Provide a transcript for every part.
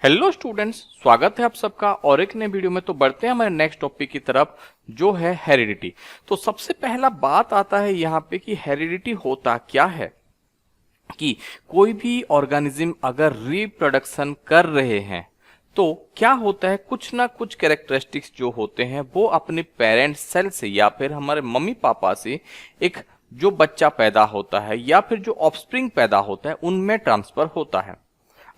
Hello students, स्वागत है आप सबका और एक नए वीडियो में। तो बढ़ते हैं हमारे नेक्स्ट टॉपिक की तरफ जो है हेरिडिटी। तो सबसे पहला बात आता है यहाँ पे कि हेरिडिटी होता क्या है। कि कोई भी ऑर्गेनिज्म अगर रिप्रोडक्शन कर रहे हैं तो क्या होता है, कुछ ना कुछ कैरेक्टरिस्टिक्स जो होते हैं वो अपने पेरेंट सेल से या फिर हमारे मम्मी पापा से एक जो बच्चा पैदा होता है या फिर जो ऑफस्प्रिंग पैदा होता है उनमें ट्रांसफर होता है।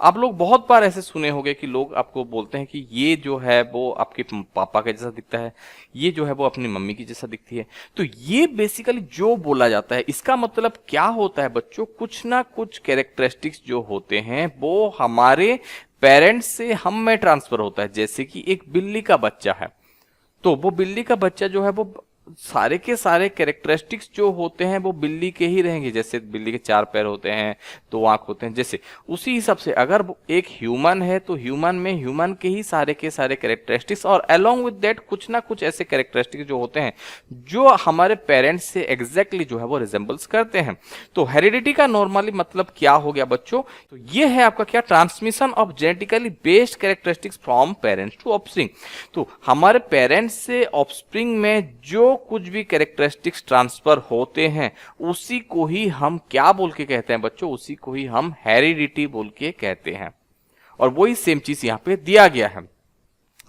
आप लोग बहुत बार ऐसे सुने होंगे कि लोग आपको बोलते हैं कि ये जो है वो आपके पापा के जैसा दिखता है, ये जो है वो अपनी मम्मी की जैसा दिखती है। तो ये बेसिकली जो बोला जाता है इसका मतलब क्या होता है बच्चों, कुछ ना कुछ कैरेक्टरिस्टिक्स जो होते हैं वो हमारे पेरेंट्स से हम में ट्रांसफर होता है। जैसे कि एक बिल्ली का बच्चा है तो वो बिल्ली का बच्चा जो है वो सारे के सारे कैरेक्टरिस्टिक्स जो होते हैं वो बिल्ली के ही रहेंगे। जैसे बिल्ली के 4 पैर होते हैं, 2 आंख होते हैं, जैसे उसी हिसाब से अगर एक ह्यूमन है तो ह्यूमन में ह्यूमन के ही सारे के सारे कैरेक्टरिस्टिक्स और अलोंग विद दैट कुछ ना कुछ ऐसे कैरेक्टरिस्टिक्स जो होते हैं जो हमारे पेरेंट्स से एग्जैक्टली जो है वो रिजेंबल्स करते हैं। तो हेरिडिटी का नॉर्मली मतलब क्या हो गया बच्चों, तो ये है आपका क्या, transmission of genetically based characteristics from parents to offspring. तो हमारे पेरेंट्स से ऑफस्प्रिंग में जो कुछ भी कैरेक्टरिस्टिक्स ट्रांसफर होते हैं उसी को ही हम क्या बोल के कहते हैं बच्चों, उसी को ही हम हेरिडिटी बोल के कहते हैं। और वही सेम चीज यहां पे दिया गया है।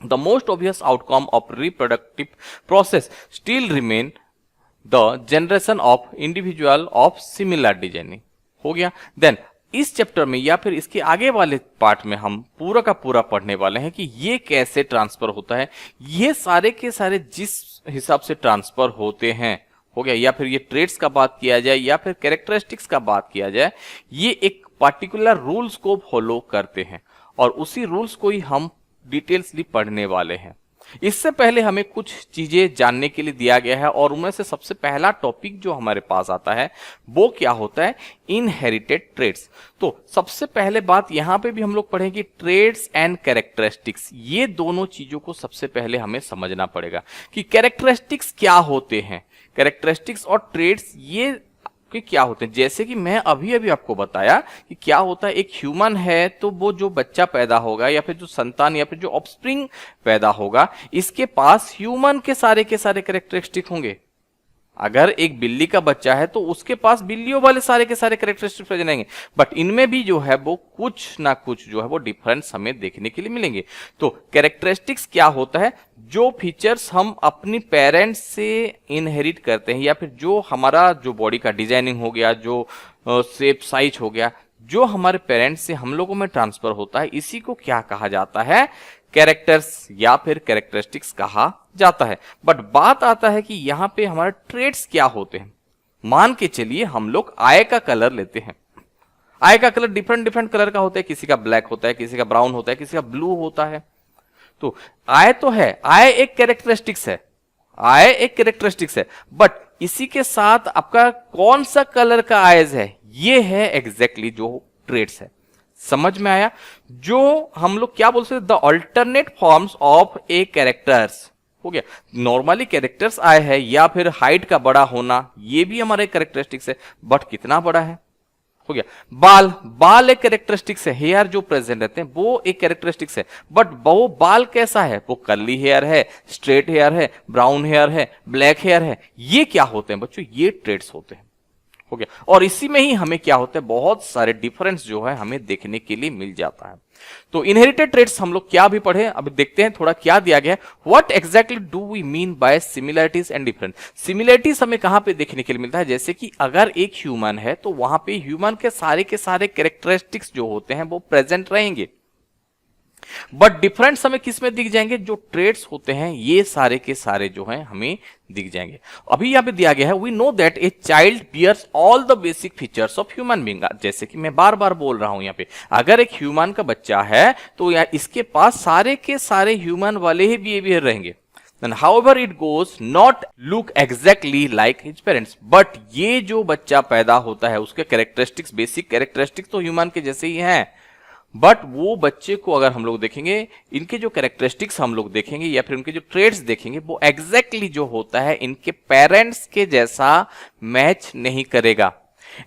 The most obvious outcome of reproductive process still remain the generation of individual of similar designing. हो गया। देन इस चैप्टर में या फिर इसके आगे वाले पार्ट में हम पूरा का पूरा पढ़ने वाले हैं कि ये कैसे ट्रांसफर होता है। ये सारे के सारे जिस हिसाब से ट्रांसफर होते हैं, हो गया, या फिर ये ट्रेड्स का बात किया जाए या फिर कैरेक्टरिस्टिक्स का बात किया जाए, ये एक पर्टिकुलर रूल्स को फॉलो करते हैं और उसी रूल्स को ही हम डिटेल्सली पढ़ने वाले हैं। इससे पहले हमें कुछ चीजें जानने के लिए दिया गया है और उनमें से सबसे पहला टॉपिक जो हमारे पास आता है वो क्या होता है, इनहेरिटेड ट्रेड्स। तो सबसे पहले बात यहां पे भी हम लोग पढ़ेंगे ट्रेड्स एंड कैरेक्टरिस्टिक्स। ये दोनों चीजों को सबसे पहले हमें समझना पड़ेगा कि कैरेक्टरिस्टिक्स क्या होते हैं। कैरेक्टरिस्टिक्स और ट्रेड्स ये कि क्या होते हैं, जैसे कि मैं अभी अभी आपको बताया कि क्या होता है, एक ह्यूमन है तो वो जो बच्चा पैदा होगा या फिर जो संतान या फिर जो ऑफस्प्रिंग पैदा होगा इसके पास ह्यूमन के सारे कैरेक्टरिस्टिक होंगे। अगर एक बिल्ली का बच्चा है तो उसके पास बिल्लियों वाले सारे के सारे कैरेक्टरिस्टिक्स प्रेजेंट रहेंगे, बट इनमें भी जो है वो कुछ ना कुछ जो है वो डिफरेंस हमें देखने के लिए मिलेंगे। तो कैरेक्टरिस्टिक्स क्या होता है, जो फीचर्स हम अपनी पेरेंट्स से इनहेरिट करते हैं या फिर जो हमारा जो बॉडी का डिजाइनिंग हो गया, जो शेप साइज हो गया, जो हमारे पेरेंट्स से हम लोगों में ट्रांसफर होता है, इसी को क्या कहा जाता है, कैरेक्टर्स या फिर कैरेक्टरिस्टिक्स कहा जाता है। बट बात आता है कि यहां पे हमारे ट्रेड्स क्या होते हैं। मान के चलिए हम लोग आय का कलर लेते हैं। आय का कलर डिफरेंट डिफरेंट कलर का होता है, किसी का ब्लैक होता है, किसी का ब्राउन होता है, किसी का ब्लू होता है। तो आय तो है, आय एक कैरेक्टरिस्टिक्स है, आय एक कैरेक्टरिस्टिक्स है, बट इसी के साथ आपका कौन सा कलर का आयज है, ये है एग्जैक्टली जो ट्रेड्स है। समझ में आया? जो हम लोग क्या बोलते हैं, the alternate forms of A characters. हो गया। नॉर्मली कैरेक्टर्स आए है या फिर हाइट का बड़ा होना, ये भी हमारे कैरेक्टरिस्टिक्स है, बट कितना बड़ा है। हो गया। बाल, बाल एक कैरेक्टरिस्टिक्स है, हेयर जो प्रेजेंट रहते हैं वो एक कैरेक्टरिस्टिक्स है, बट वो बाल कैसा है, वो कर्ली हेयर है, स्ट्रेट हेयर है, ब्राउन हेयर है, ब्लैक हेयर है। ये क्या होते हैं बच्चों, ये ट्रेड्स होते हैं। हो गया। और इसी में ही हमें क्या होता है, बहुत सारे डिफरेंस जो है हमें देखने के लिए मिल जाता है। तो इनहेरिटेड ट्रेड्स हम लोग क्या भी पढ़े, अब देखते हैं थोड़ा क्या दिया गया है। What exactly do we mean by similarities and difference. Similarities हमें कहां पे देखने के लिए मिलता है, जैसे कि अगर एक ह्यूमन है तो वहां पे ह्यूमन के सारे कैरेक्टरिस्टिक्स जो होते हैं वो प्रेजेंट रहेंगे, बट डिफरेंस हमें किस में दिख जाएंगे, जो ट्रेड्स होते हैं ये सारे के सारे जो हैं हमें दिख जाएंगे। अभी यहां पे दिया गया है, we know that a child bears all the basic features of human being. जैसे कि मैं बार बार बोल रहा हूं यहां पे, अगर एक ह्यूमन का बच्चा है तो इसके पास सारे के सारे ह्यूमन वाले ही बिहेवियर रहेंगे। Then however it goes not look exactly like his parents, but ये जो बच्चा पैदा होता है उसके कैरेक्टरिस्टिक्स, बेसिक कैरेक्टरिस्टिक्स तो ह्यूमन के जैसे ही हैं, बट वो बच्चे को अगर हम लोग देखेंगे, इनके जो कैरेक्टरिस्टिक्स हम लोग देखेंगे या फिर उनके जो ट्रेड्स देखेंगे, वो एग्जैक्टली जो होता है इनके पेरेंट्स के जैसा मैच नहीं करेगा।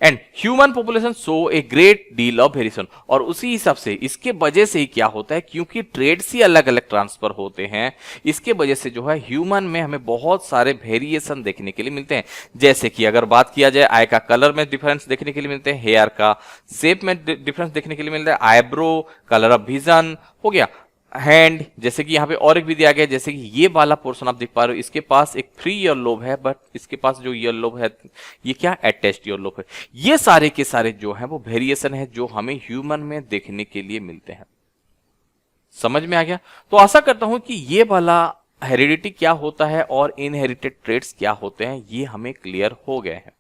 And human population show a great deal of variation, और उसी हिसाब से इसके वजह से ही क्या होता है, क्योंकि ट्रेड्स ही अलग अलग ट्रांसफर होते हैं, इसके वजह से जो है ह्यूमन में हमें बहुत सारे वेरिएशन देखने के लिए मिलते हैं। जैसे कि अगर बात किया जाए आई का कलर में डिफरेंस देखने के लिए मिलते हैं, हेयर का शेप में डिफरेंस देखने के लिए मिलता है, आईब्रो, कलर ऑफ विजन हो गया, हैंड, जैसे कि यहाँ पे और एक भी दिया गया, जैसे कि ये वाला पोर्शन आप देख पा रहे हो, इसके पास एक फ्री ईयर लोब है, बट इसके पास जो ईयर लोब है ये क्या अटैच्ड ईयर लोब है। ये सारे के सारे जो है वो वेरिएशन है जो हमें ह्यूमन में देखने के लिए मिलते हैं। समझ में आ गया? तो आशा करता हूं कि ये वाला हेरिडिटी क्या होता है और इनहेरिटेड ट्रेट्स क्या होते हैं ये हमें क्लियर हो गए हैं।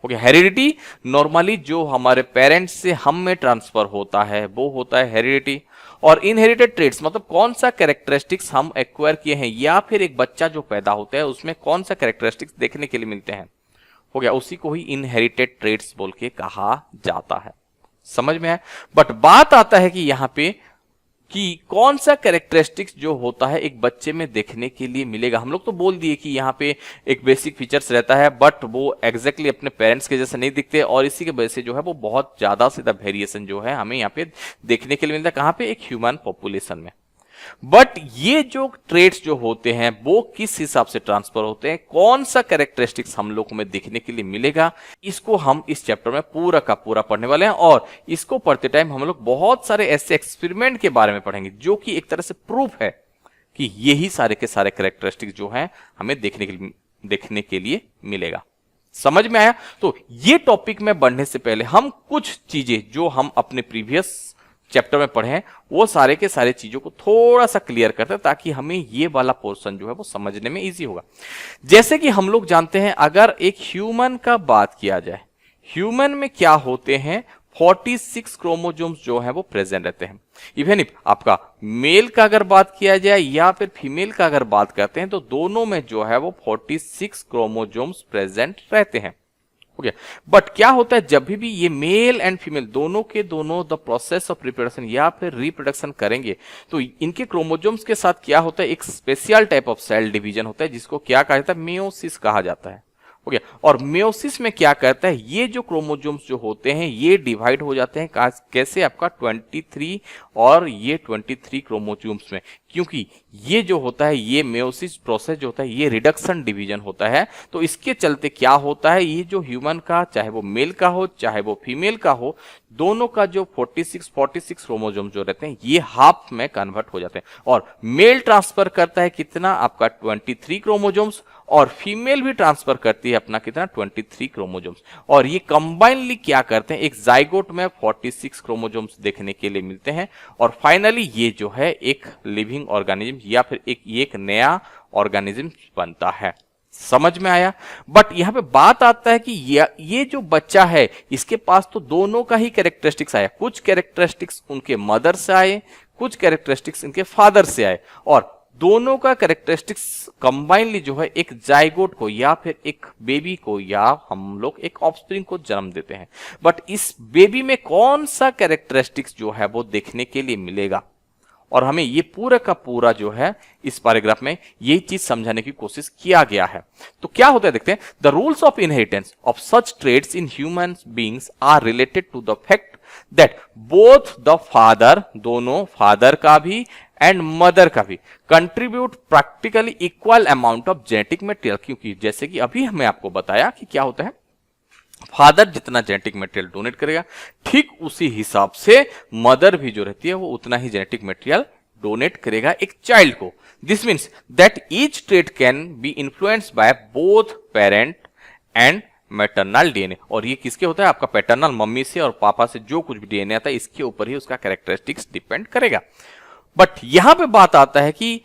ओके, हेरिडिटी नॉर्मली जो हमारे पेरेंट्स से हम में ट्रांसफर होता है वो होता है हेरिडिटी, और इनहेरिटेड ट्रेट्स मतलब कौन सा कैरेक्टरिस्टिक्स हम एक्वायर किए हैं या फिर एक बच्चा जो पैदा होता है उसमें कौन सा कैरेक्टरिस्टिक्स देखने के लिए मिलते हैं, हो गया, उसी को ही इनहेरिटेड ट्रेट्स बोल के कहा जाता है। समझ में है? बट बात आता है कि यहां पे कि कौन सा कैरेक्टरिस्टिक्स जो होता है एक बच्चे में देखने के लिए मिलेगा। हम लोग तो बोल दिए कि यहाँ पे एक बेसिक फीचर्स रहता है, बट वो एग्जैक्टली अपने पेरेंट्स के जैसे नहीं दिखते, और इसी के वजह से जो है वो बहुत ज्यादा से ज्यादा वेरिएशन जो है हमें यहाँ पे देखने के लिए मिलता है। कहाँ पे? एक ह्यूमन पॉपुलेशन में। बट ये जो ट्रेट्स जो होते हैं वो किस हिसाब से ट्रांसफर होते हैं, कौन सा कैरेक्टरिस्टिक्स हम लोग में देखने के लिए मिलेगा, इसको हम इस चैप्टर में पूरा का पूरा पढ़ने वाले हैं। और इसको पढ़ते टाइम हम लोग बहुत सारे ऐसे एक्सपेरिमेंट के बारे में पढ़ेंगे जो कि एक तरह से प्रूफ है कि यही सारे के सारे कैरेक्टरिस्टिक्स जो हैं हमें देखने के लिए मिलेगा। समझ में आया? तो ये टॉपिक में बढ़ने से पहले हम कुछ चीजें जो हम अपने प्रीवियस चैप्टर में पढ़े हैं वो सारे के सारे चीजों को थोड़ा सा क्लियर करते हैं ताकि हमें ये वाला पोर्शन जो है वो समझने में इजी होगा। जैसे कि हम लोग जानते हैं, अगर एक ह्यूमन का बात किया जाए, ह्यूमन में क्या होते हैं, 46 क्रोमोसोम्स जो है वो प्रेजेंट रहते हैं। इवन इफ आपका मेल का अगर बात किया जाए या फिर फीमेल का अगर बात करते हैं तो दोनों में जो है वो 46 क्रोमोसोम्स प्रेजेंट रहते हैं। हो गया। बट क्या होता है, जब भी ये मेल एंड फीमेल दोनों के दोनों द प्रोसेस ऑफ रिप्रोडक्शन या फिर रिप्रोडक्शन करेंगे तो इनके क्रोमोसोम्स के साथ क्या होता है, एक special type of cell division होता है जिसको क्या कहा जाता है, मेयोसिस कहा जाता है। हो गया। और मेयोसिस में क्या करता है, ये जो क्रोमोसोम्स जो होते हैं ये डिवाइड हो जाते हैं कैसे, आपका 23 और ये 23 क्रोमोसोम्स में, क्योंकि ये जो होता है ये मेयोसिस प्रोसेस जो होता है ये रिडक्शन डिवीजन होता है। तो इसके चलते क्या होता है, ये जो ह्यूमन का चाहे वो मेल का हो चाहे वो फीमेल का हो, दोनों का जो 46 क्रोमोसोम जो रहते हैं ये हाफ में कन्वर्ट हो जाते हैं। और मेल ट्रांसफर करता है कितना, आपका 23 क्रोमोसोम्स, और फीमेल भी ट्रांसफर करती है अपना कितना, 23 क्रोमोसोम्स। और ये कंबाइनली क्या करते हैं, एक जाइगोट में 46 क्रोमोसोम्स देखने के लिए मिलते हैं। और फाइनली ये जो है एक लिविंग ऑर्गेनिज्म या फिर एक नया ऑर्गेनिज्म बनता है। समझ में आया? बट यहां पे बात आता है कि ये जो बच्चा है इसके पास तो दोनों का ही कैरेक्टरिस्टिक्स आया, कुछ कैरेक्टरिस्टिक्स उनके मदर से आए, कुछ कैरेक्टरिस्टिक्स इनके फादर से आए, और दोनों का कैरेक्टरिस्टिक्स कंबाइनली जो है एक जाइगोट को या फिर एक बेबी को या हम लोग एक ऑफस्प्रिंग को जन्म देते हैं। बट इस बेबी में कौन सा कैरेक्टरिस्टिक्स जो है वो देखने के लिए मिलेगा, और हमें ये पूरा का पूरा जो है इस पैराग्राफ में यही चीज समझाने की कोशिश किया गया है। तो क्या होता है देखते हैं, the rules of inheritance of such traits in human beings are related to the fact that both the father, दोनों फादर का भी एंड मदर का भी, contribute practically equal amount of genetic material. क्योंकि जैसे कि अभी हमें आपको बताया कि क्या होता है, फादर जितना जेनेटिक मटेरियल डोनेट करेगा ठीक उसी हिसाब से मदर भी जो रहती है वो उतना ही जेनेटिक मटेरियल डोनेट करेगा एक चाइल्ड को। This means that each trait can be influenced by both parent and maternal DNA. और ये किसके होता है, आपका पैटर्नल मम्मी से और पापा से जो कुछ भी डीएनए आता है इसके ऊपर ही उसका कैरेक्टरिस्टिक्स डिपेंड करेगा। बट यहां पे बात आता है कि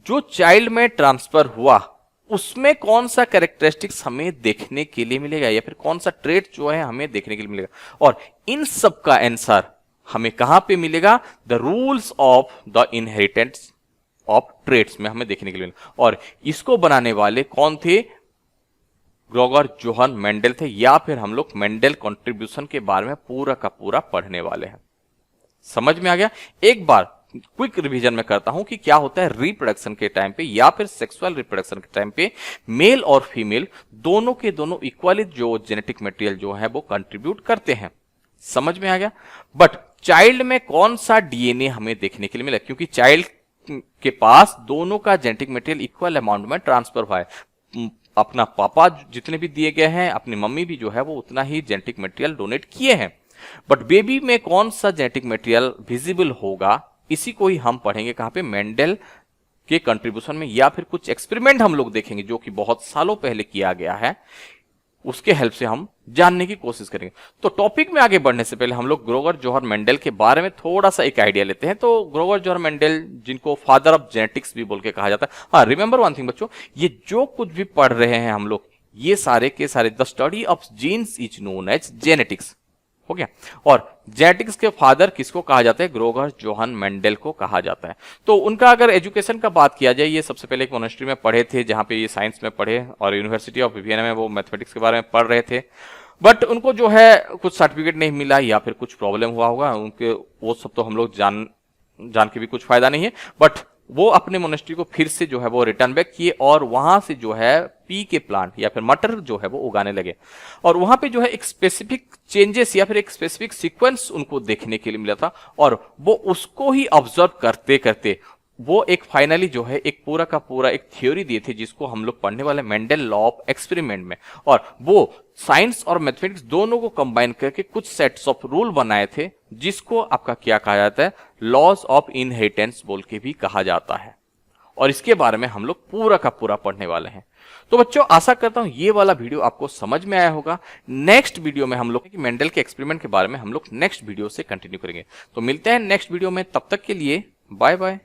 जो चाइल्ड में ट्रांसफर हुआ उसमें कौन सा कैरेक्टरिस्टिक्स हमें देखने के लिए मिलेगा या फिर कौन सा ट्रेट जो है हमें देखने के लिए मिलेगा, और इन सब का आंसर हमें कहां पे मिलेगा, the rules of the inheritance of traits में हमें देखने के लिए मिलेगा। और इसको बनाने वाले कौन थे, ग्रेगर जोहान मेंडल थे, या फिर हम लोग मेंडल कंट्रीब्यूशन के बारे में पूरा का पूरा पढ़ने वाले हैं। समझ में आ गया? एक बार क्विक रिवीजन में करता हूं कि क्या होता है रिप्रोडक्शन के टाइम पे या फिर सेक्सुअल रिप्रोडक्शन के टाइम पे मेल और फीमेल दोनों के दोनों इक्वली जो जेनेटिक मटेरियल जो है वो कंट्रीब्यूट करते हैं। समझ में आ गया। बट चाइल्ड में कौन सा डीएनए हमें देखने के लिए मिला, क्योंकि चाइल्ड के पास दोनों का जेनेटिक मटेरियल इक्वल अमाउंट में ट्रांसफर हुआ है। अपना पापा जितने भी दिए गए हैं, अपनी मम्मी भी जो है वो उतना ही जेनेटिक मटेरियल डोनेट किए हैं। बट बेबी में कौन सा जेनेटिक मटेरियल विजिबल होगा, इसी को ही हम पढ़ेंगे कहां पे, मेंडल के कंट्रीब्यूशन में, या फिर कुछ एक्सपेरिमेंट हम लोग देखेंगे जो कि बहुत सालों पहले किया गया है, उसके हेल्प से हम जानने की कोशिश करेंगे। तो टॉपिक में आगे बढ़ने से पहले हम लोग ग्रोवर जोहर मेंडल के बारे में थोड़ा सा एक आइडिया लेते हैं। तो ग्रोवर जोहर मेंडल, जिनको फादर ऑफ जेनेटिक्स भी बोल के कहा जाता है। हाँ, रिमेंबर वन थिंग बच्चों, ये जो कुछ भी पढ़ रहे हैं हम लोग, ये सारे के सारे the study of genes is known as genetics, हो गया। और जेनेटिक्स के फादर किसको कहा जाता है, ग्रोवर जोहन मेंडल को कहा जाता है। तो उनका अगर एजुकेशन का बात किया जाए, ये सबसे पहले एक मोनेस्ट्री में पढ़े थे जहां पे ये साइंस में पढ़े, और यूनिवर्सिटी ऑफ वियना में वो मैथमेटिक्स के बारे में पढ़ रहे थे। बट उनको जो है कुछ सर्टिफिकेट नहीं मिला या फिर कुछ प्रॉब्लम हुआ होगा उनके, वो सब तो हम लोग जान के भी कुछ फायदा नहीं है। बट वो अपने मोनेस्ट्री को फिर से जो है वो रिटर्न बैक किए और वहां से जो है पी के प्लांट या फिर मटर जो है वो उगाने लगे। और वहां पे जो है एक स्पेसिफिक चेंजेस या फिर एक स्पेसिफिक सीक्वेंस उनको देखने के लिए मिला था, और वो उसको ही ऑब्जर्व करते करते वो एक फाइनली जो है एक पूरा का पूरा एक थ्योरी दिए थे, जिसको हम लोग पढ़ने वाले मेंडल लॉ ऑफ एक्सपेरिमेंट में। और वो साइंस और मैथमेटिक्स दोनों को कंबाइन करके कुछ सेट्स ऑफ रूल बनाए थे, जिसको आपका क्या कहा जाता है, लॉज ऑफ इनहेरिटेंस बोल के भी कहा जाता है। और इसके बारे में हम लोग पूरा का पूरा पढ़ने वाले हैं। तो बच्चों, आशा करता हूं ये वाला वीडियो आपको समझ में आया होगा। नेक्स्ट वीडियो में हम लोग मेंडल के एक्सपेरिमेंट के बारे में हम लोग नेक्स्ट वीडियो से कंटिन्यू करेंगे। तो मिलते हैं नेक्स्ट वीडियो में, तब तक के लिए बाय बाय।